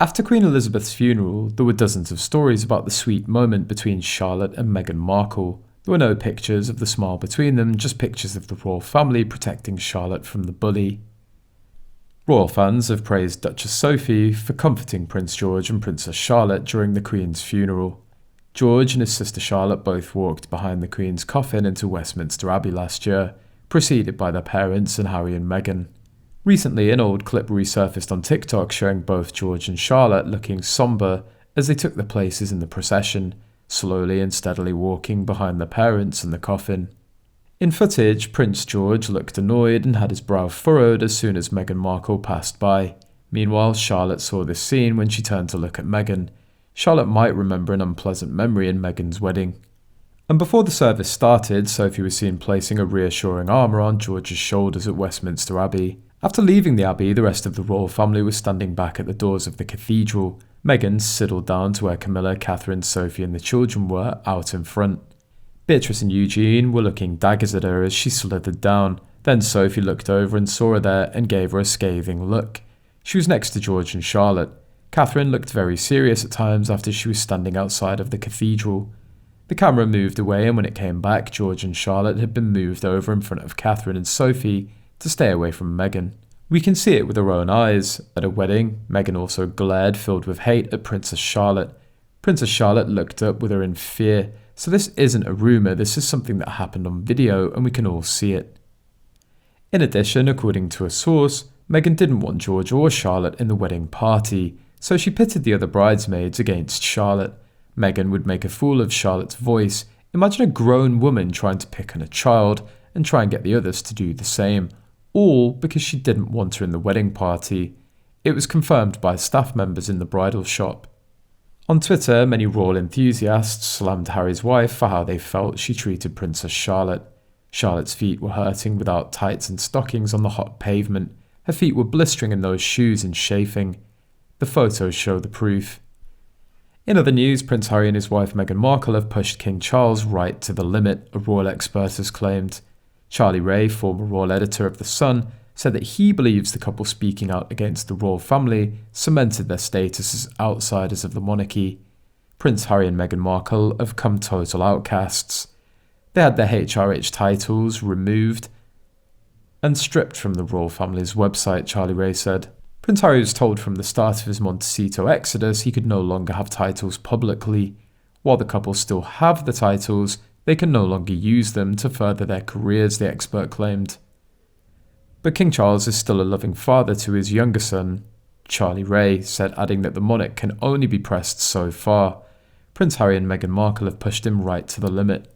After Queen Elizabeth's funeral, there were dozens of stories about the sweet moment between Charlotte and Meghan Markle. There were no pictures of the smile between them, just pictures of the royal family protecting Charlotte from the bully. Royal fans have praised Duchess Sophie for comforting Prince George and Princess Charlotte during the Queen's funeral. George and his sister Charlotte both walked behind the Queen's coffin into Westminster Abbey last year, preceded by their parents and Harry and Meghan. Recently, an old clip resurfaced on TikTok showing both George and Charlotte looking somber as they took their places in the procession, slowly and steadily walking behind their parents and the coffin. In footage, Prince George looked annoyed and had his brow furrowed as soon as Meghan Markle passed by. Meanwhile, Charlotte saw this scene when she turned to look at Meghan. Charlotte might remember an unpleasant memory in Meghan's wedding. And before the service started, Sophie was seen placing a reassuring arm around George's shoulders at Westminster Abbey. After leaving the Abbey, the rest of the royal family was standing back at the doors of the Cathedral. Meghan sidled down to where Camilla, Catherine, Sophie and the children were, out in front. Beatrice and Eugenie were looking daggers at her as she slithered down. Then Sophie looked over and saw her there and gave her a scathing look. She was next to George and Charlotte. Catherine looked very serious at times after she was standing outside of the cathedral. The camera moved away, and when it came back, George and Charlotte had been moved over in front of Catherine and Sophie to stay away from Meghan. We can see it with our own eyes. At a wedding, Meghan also glared, filled with hate, at Princess Charlotte. Princess Charlotte looked up with her in fear. So this isn't a rumour, this is something that happened on video and we can all see it. In addition, according to a source, Meghan didn't want George or Charlotte in the wedding party, so she pitted the other bridesmaids against Charlotte. Meghan would make a fool of Charlotte's voice. Imagine a grown woman trying to pick on a child and try and get the others to do the same, all because she didn't want her in the wedding party. It was confirmed by staff members in the bridal shop. On Twitter, many royal enthusiasts slammed Harry's wife for how they felt she treated Princess Charlotte. Charlotte's feet were hurting without tights and stockings on the hot pavement. Her feet were blistering in those shoes and chafing. The photos show the proof. In other news, Prince Harry and his wife Meghan Markle have pushed King Charles right to the limit, a royal expert has claimed. Charlie Ray, former royal editor of The Sun, said that he believes the couple speaking out against the royal family cemented their status as outsiders of the monarchy. Prince Harry and Meghan Markle have come total outcasts. They had their HRH titles removed and stripped from the royal family's website, Charlie Ray said. Prince Harry was told from the start of his Montecito exodus he could no longer have titles publicly. While the couple still have the titles, they can no longer use them to further their careers, the expert claimed. But King Charles is still a loving father to his younger son, Charlie Ray said, adding that the monarch can only be pressed so far. Prince Harry and Meghan Markle have pushed him right to the limit.